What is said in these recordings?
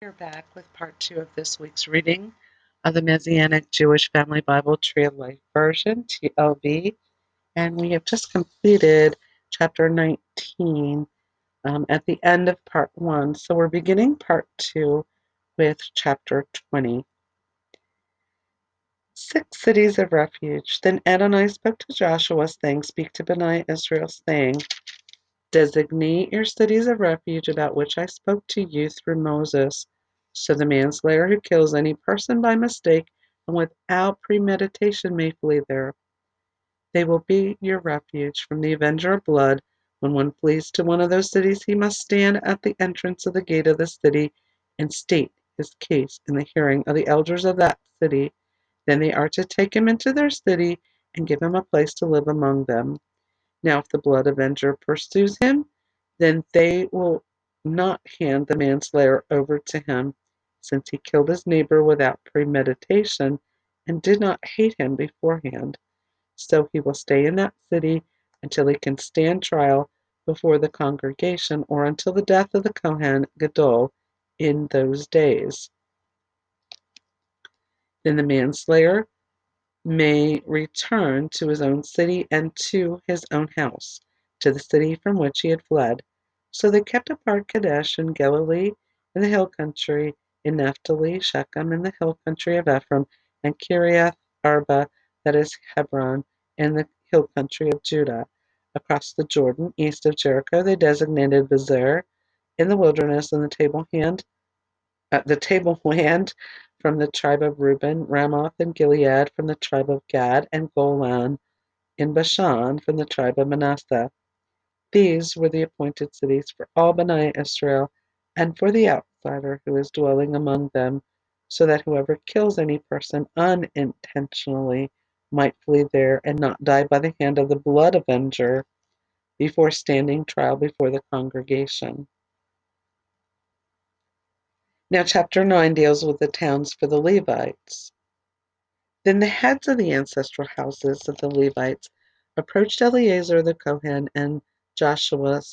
We're back with part 2 of this week's reading of the Messianic Jewish Family Bible Tree of Life version, TLV, and we have just completed chapter 19 at the end of part 1. So we're beginning part 2 with chapter 20. 6 cities of refuge. Then Adonai spoke to Joshua, saying, Speak to Bnei Israel, saying, Designate your cities of refuge about which I spoke to you through Moses, so the manslayer who kills any person by mistake and without premeditation may flee there. They will be your refuge from the avenger of blood. When one flees to one of those cities, he must stand at the entrance of the gate of the city and state his case in the hearing of the elders of that city. Then they are to take him into their city and give him a place to live among them. Now, if the blood avenger pursues him, then they will not hand the manslayer over to him, since he killed his neighbor without premeditation and did not hate him beforehand. So he will stay in that city until he can stand trial before the congregation, or until the death of the Kohen Gadol in those days. Then the manslayer may return to his own city and to his own house, to the city from which he had fled. So they kept apart Kadesh in Galilee in the hill country, in Naphtali, Shechem in the hill country of Ephraim, and Kiriath Arba, that is Hebron, in the hill country of Judah. Across the Jordan, east of Jericho, they designated Bezer in the wilderness, and the tableland from the tribe of Reuben, Ramoth and Gilead from the tribe of Gad, and Golan in Bashan from the tribe of Manasseh. These were the appointed cities for all Bnei Israel, and for the outsider who is dwelling among them, so that whoever kills any person unintentionally might flee there and not die by the hand of the blood avenger before standing trial before the congregation. Now, chapter 9 deals with the towns for the Levites. Then the heads of the ancestral houses of the Levites approached Eleazar the Kohen and Joshua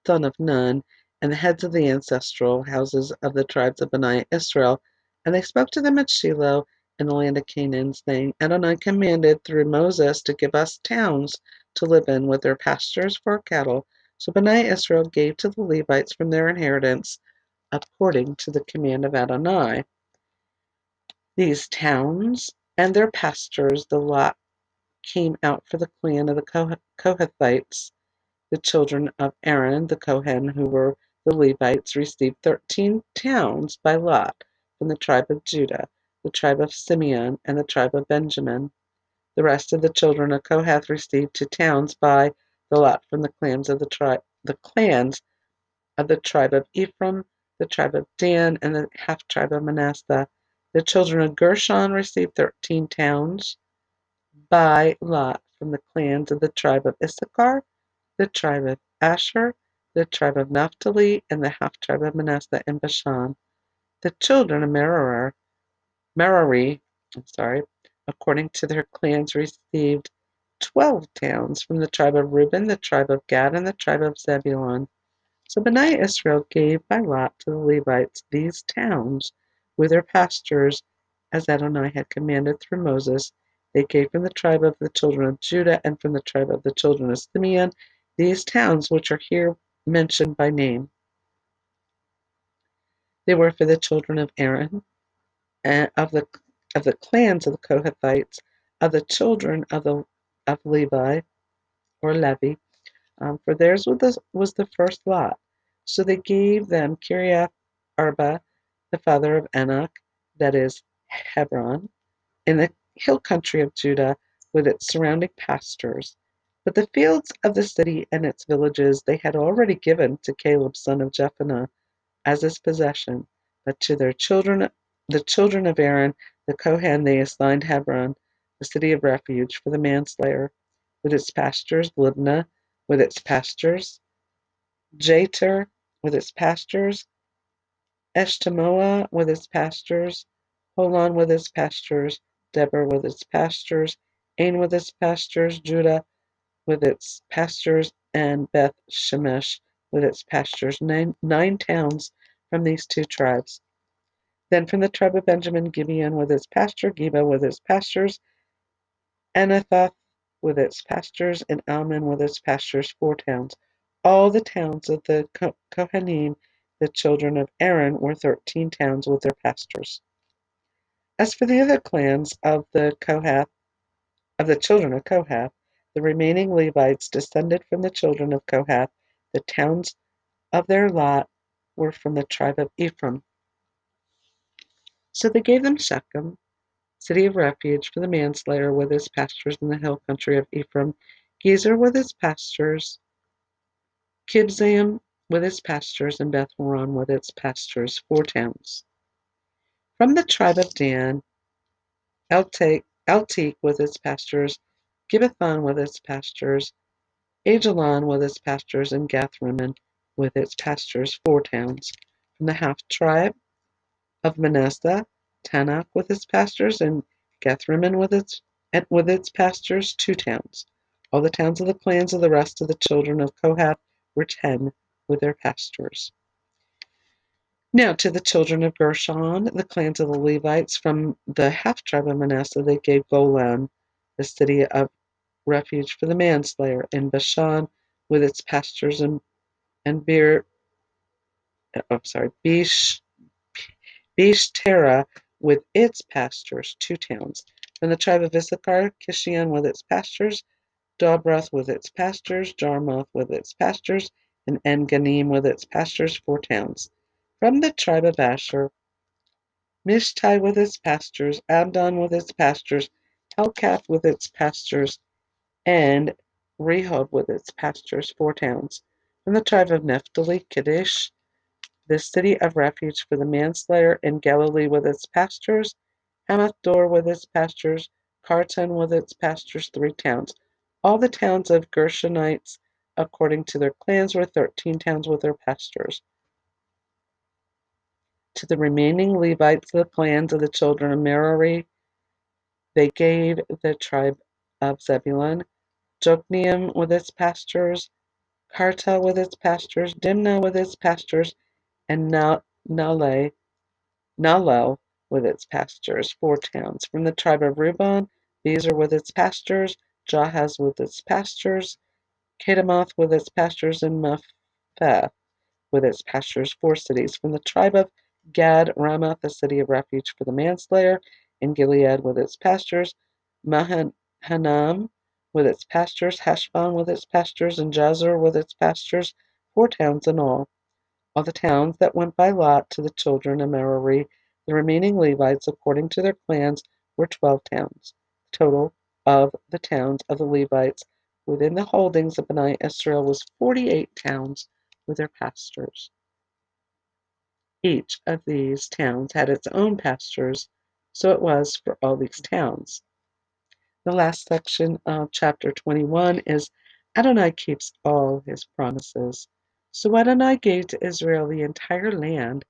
son of Nun, and the heads of the ancestral houses of the tribes of Bnei Israel, and they spoke to them at Shiloh in the land of Canaan, saying, Adonai commanded through Moses to give us towns to live in with their pastures for cattle. So Bnei Israel gave to the Levites from their inheritance according to the command of Adonai. These towns and their pastures, the lot came out for the clan of the Kohathites. The children of Aaron, the Kohen, who were the Levites, received 13 towns by lot from the tribe of Judah, the tribe of Simeon, and the tribe of Benjamin. The rest of the children of Kohath received 2 towns by the lot from the clans of the clans of the tribe of Ephraim, the tribe of Dan, and the half tribe of Manasseh. The children of Gershon received 13 towns by lot from the clans of the tribe of Issachar, the tribe of Asher, the tribe of Naphtali, and the half tribe of Manasseh in Bashan. The children of Merari, according to their clans, received 12 towns from the tribe of Reuben, the tribe of Gad, and the tribe of Zebulun. So Bnei Israel gave by lot to the Levites these towns with their pastures, as Adonai had commanded through Moses. They gave from the tribe of the children of Judah and from the tribe of the children of Simeon these towns which are here mentioned by name. They were for the children of Aaron, and of the clans of the Kohathites, of the children of Levi or Levi, for theirs was the first lot. So they gave them Kiriath Arba, the father of Anak, that is, Hebron, in the hill country of Judah, with its surrounding pastures. But the fields of the city and its villages they had already given to Caleb son of Jephunneh as his possession. But to their children, the children of Aaron, the Kohen, they assigned Hebron, the city of refuge for the manslayer, with its pastures, Libnah, with its pastures, Jatir, with its pastures, Eshtemoa, with its pastures, Holon, with its pastures, Deber, with its pastures, Ain, with its pastures, Judah, with its pastures, and Beth Shemesh, with its pastures. Nine towns from these 2 tribes. Then from the tribe of Benjamin, Gibeon with its pasture, Geba with its pastures, Anathoth with its pastures, and Almon with its pastures, 4 towns. All the towns of the Kohanim, the children of Aaron, were 13 towns with their pastures. As for the other clans of the children of Kohath, the remaining Levites descended from the children of Kohath. The towns of their lot were from the tribe of Ephraim. So they gave them Shechem, city of refuge for the manslayer with its pastures in the hill country of Ephraim, Gezer with its pastures, Kibzaim with its pastures, and Beth-horon with its pastures, 4 towns. From the tribe of Dan, Eltek with its pastures, Gibbethon with its pastures, Ajalon with its pastures, and Gathrimmon with its pastures, 4 towns. From the half-tribe of Manasseh, Tanakh with its pastures, and Gathrimmon with its pastures, 2 towns. All the towns of the clans of the rest of the children of Kohath were 10 with their pastures. Now to the children of Gershon, the clans of the Levites, from the half-tribe of Manasseh, they gave Golan, the city of refuge for the manslayer, in Bashan with its pastures, and Beeshtera with its pastures, 2 towns. From the tribe of Issachar, Kishion with its pastures, Dobroth with its pastures, Jarmuth with its pastures, and En-ganim with its pastures, 4 towns. From the tribe of Asher, Mishtai with its pastures, Abdon with its pastures, Helkath with its pastures, and Rehob with its pastures, 4 towns. From the tribe of Naphtali, Kadesh, the city of refuge for the manslayer, in Galilee with its pastures, Hamath-dor with its pastures, Kartan with its pastures, 3 towns. All the towns of Gershonites, according to their clans, were 13 towns with their pastures. To the remaining Levites, the clans of the children of Merari, they gave the tribe of Zebulun, Jokneam with its pastures, Karta with its pastures, Dimnah with its pastures, and Nalel with its pastures, 4 towns. From the tribe of Reuben, Bezer with its pastures, Jahaz with its pastures, Kedemoth with its pastures, and Mephath with its pastures, 4 cities. From the tribe of Gad, Ramoth, a city of refuge for the manslayer, in Gilead with its pastures, Mahanam with its pastures, Heshbon with its pastures, and Jazer with its pastures, 4 towns in all. All the towns that went by lot to the children of Merari, the remaining Levites, according to their clans, were 12 towns. The total of the towns of the Levites within the holdings of Bnei Israel was 48 towns with their pastures. Each of these towns had its own pastures, so it was for all these towns. The last section of chapter 21 is Adonai keeps all his promises. So Adonai gave to Israel the entire land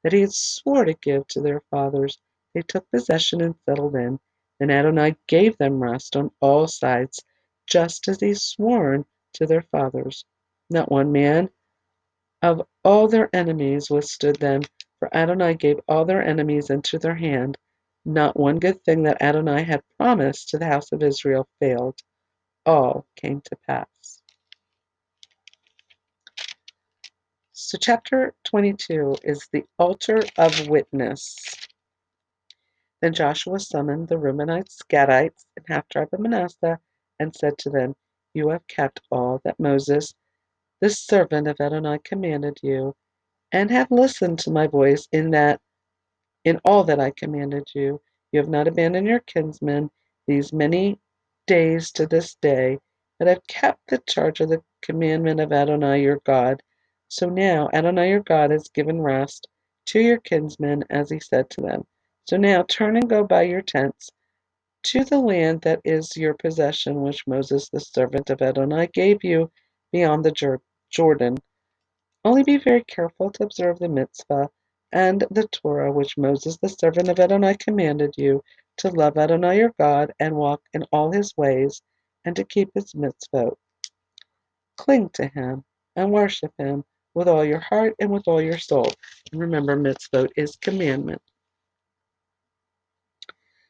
that he had swore to give to their fathers. They took possession and settled in. Then Adonai gave them rest on all sides, just as he sworn to their fathers. Not one man of all their enemies withstood them, for Adonai gave all their enemies into their hand. Not one good thing that Adonai had promised to the house of Israel failed. All came to pass. So chapter 22 is the altar of witness. Then Joshua summoned the Reubenites, Gadites, and half-tribe of Manasseh, and said to them, You have kept all that Moses, the servant of Adonai, commanded you, and have listened to my voice in all that I commanded you. You have not abandoned your kinsmen these many days to this day, but have kept the charge of the commandment of Adonai your God. So now Adonai your God has given rest to your kinsmen, as he said to them. So now turn and go by your tents to the land that is your possession, which Moses the servant of Adonai gave you beyond the Jordan. Only be very careful to observe the mitzvah and the Torah which Moses the servant of Adonai commanded you, to love Adonai your God and walk in all his ways, and to keep his mitzvot. Cling to him and worship him with all your heart and with all your soul. And remember, mitzvot is commandment.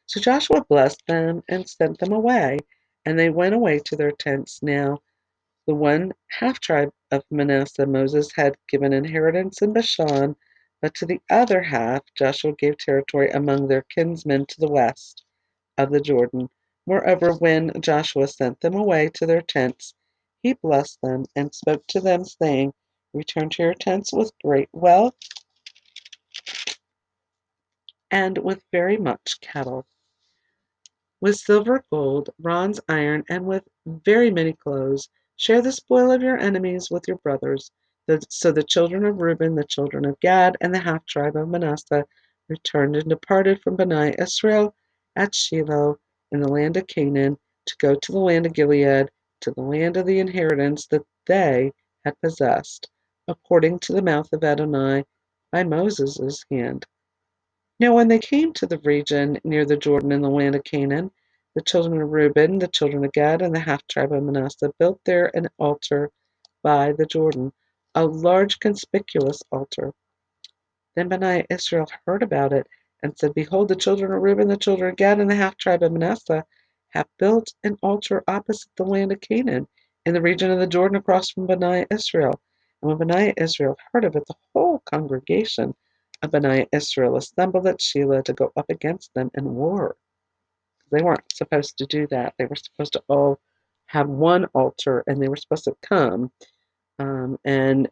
So Joshua blessed them and sent them away, and they went away to their tents. Now the one half tribe of Manasseh Moses had given inheritance in Bashan, but to the other half Joshua gave territory among their kinsmen to the west of the Jordan. Moreover, when Joshua sent them away to their tents, he blessed them and spoke to them, saying, Return to your tents with great wealth and with very much cattle, with silver, gold, bronze, iron, and with very many clothes. Share the spoil of your enemies with your brothers. So the children of Reuben, the children of Gad, and the half tribe of Manasseh returned and departed from Bani Israel at Shiloh in the land of Canaan to go to the land of Gilead, to the land of the inheritance that they had possessed, according to the mouth of Adonai by Moses' hand. Now when they came to the region near the Jordan in the land of Canaan, the children of Reuben, the children of Gad, and the half tribe of Manasseh built there an altar by the Jordan, a large conspicuous altar. Then Bani Israel heard about it and said, Behold, the children of Reuben, the children of Gad, and the half tribe of Manasseh have built an altar opposite the land of Canaan, in the region of the Jordan across from Bani Israel. And when Bani Israel heard of it, the whole congregation of Bani Israel assembled at Shiloh to go up against them in war. They weren't supposed to do that. They were supposed to all have one altar, and they were supposed to come. And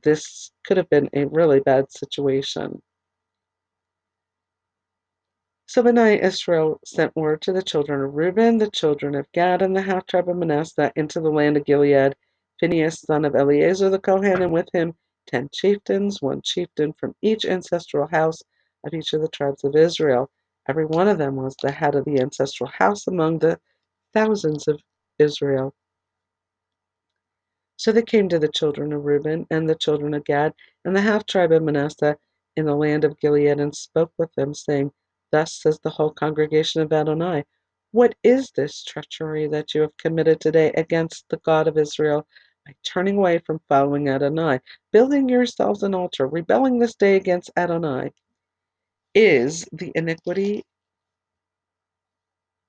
this could have been a really bad situation. So Bani Israel sent word to the children of Reuben, the children of Gad, and the half tribe of Manasseh into the land of Gilead. Phinehas, son of Eleazar the Kohen, and with him 10 chieftains, one chieftain from each ancestral house of each of the tribes of Israel. Every one of them was the head of the ancestral house among the thousands of Israel. So they came to the children of Reuben and the children of Gad and the half tribe of Manasseh in the land of Gilead and spoke with them, saying, Thus says the whole congregation of Adonai, What is this treachery that you have committed today against the God of Israel by turning away from following Adonai, building yourselves an altar, rebelling this day against Adonai? Is the iniquity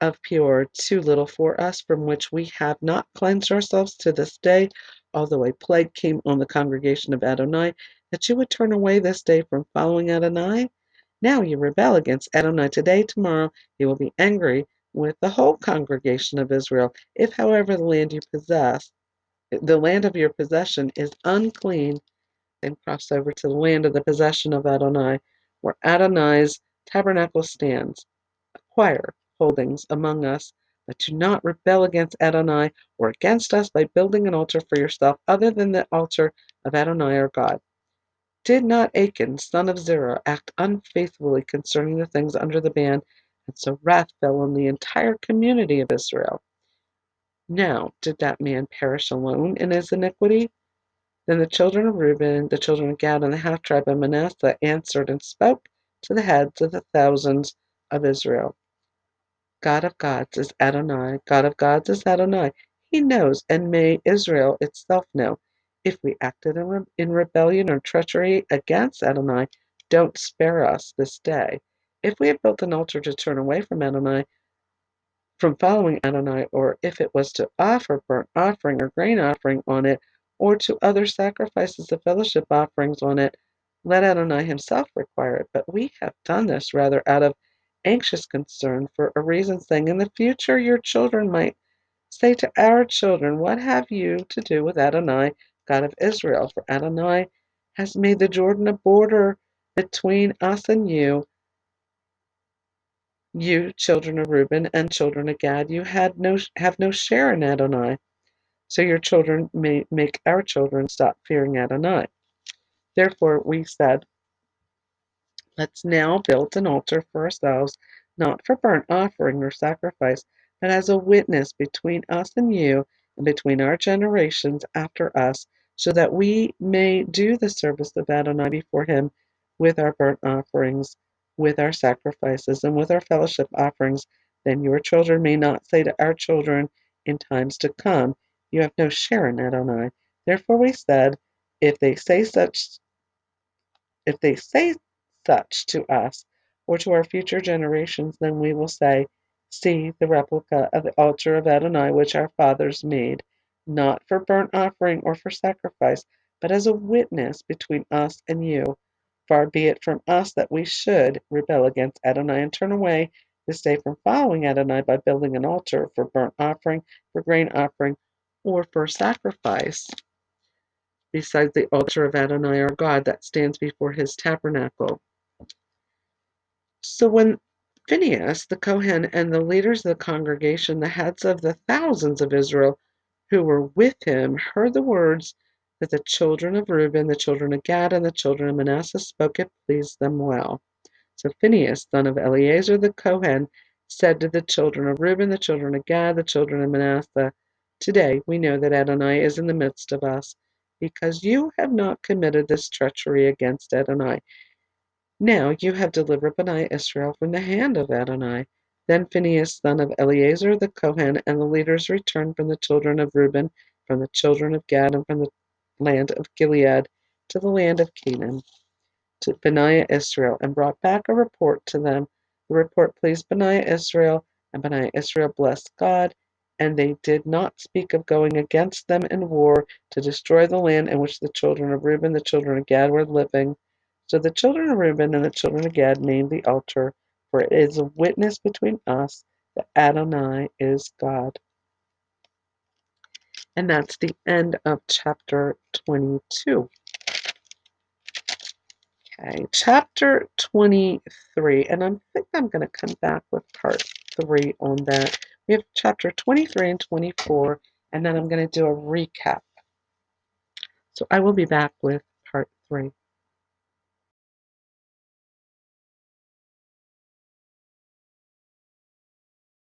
of Peor too little for us, from which we have not cleansed ourselves to this day, although a plague came on the congregation of Adonai, that you would turn away this day from following Adonai? Now you rebel against Adonai today, tomorrow he will be angry with the whole congregation of Israel. If, however, the land of your possession is unclean, then cross over to the land of the possession of Adonai, where Adonai's tabernacle stands. Acquire holdings among us, but do not rebel against Adonai or against us by building an altar for yourself other than the altar of Adonai our God. Did not Achan, son of Zerah, act unfaithfully concerning the things under the ban, and so wrath fell on the entire community of Israel? Now did that man perish alone in his iniquity? Then the children of Reuben, the children of Gad, and the half tribe of Manasseh answered and spoke to the heads of the thousands of Israel. God of gods is Adonai. God of gods is Adonai. He knows, and may Israel itself know. If we acted in rebellion or treachery against Adonai, don't spare us this day. If we have built an altar to turn away from Adonai, from following Adonai, or if it was to offer burnt offering or grain offering on it, or to other sacrifices of fellowship offerings on it, let Adonai himself require it. But we have done this rather out of anxious concern for a reason, saying, In the future your children might say to our children, What have you to do with Adonai, God of Israel? For Adonai has made the Jordan a border between us and you, children of Reuben and children of Gad, you have no share in Adonai. So your children may make our children stop fearing Adonai. Therefore we said, Let's now build an altar for ourselves, not for burnt offering or sacrifice, but as a witness between us and you, and between our generations after us, so that we may do the service of Adonai before him with our burnt offerings, with our sacrifices, and with our fellowship offerings. Then your children may not say to our children in times to come, You have no share in Adonai. Therefore we said, If they say such to us, or to our future generations, then we will say, see the replica of the altar of Adonai which our fathers made, not for burnt offering or for sacrifice, but as a witness between us and you. Far be it from us that we should rebel against Adonai and turn away this day from following Adonai by building an altar for burnt offering, for grain offering, or for sacrifice, besides the altar of Adonai our God that stands before his tabernacle. So when Phinehas, the Kohen, and the leaders of the congregation, the heads of the thousands of Israel who were with him, heard the words that the children of Reuben, the children of Gad, and the children of Manasseh spoke, it pleased them well. So Phinehas, son of Eleazar the Kohen, said to the children of Reuben, the children of Gad, the children of Manasseh, today we know that Adonai is in the midst of us, because you have not committed this treachery against Adonai. Now you have delivered Bani Israel from the hand of Adonai. Then Phinehas, son of Eleazar the Kohen, and the leaders returned from the children of Reuben, from the children of Gad, and from the land of Gilead to the land of Canaan, to Bani Israel, and brought back a report to them. The report pleased Bani Israel, and Bani Israel blessed God, and they did not speak of going against them in war to destroy the land in which the children of Reuben, the children of Gad, were living. So the children of Reuben and the children of Gad named the altar, for it is a witness between us that Adonai is God. And that's the end of chapter 22. Okay, chapter 23, and I think I'm going to come back with part 3 on that. We have chapter 23 and 24, and then I'm going to do a recap. So I will be back with part 3.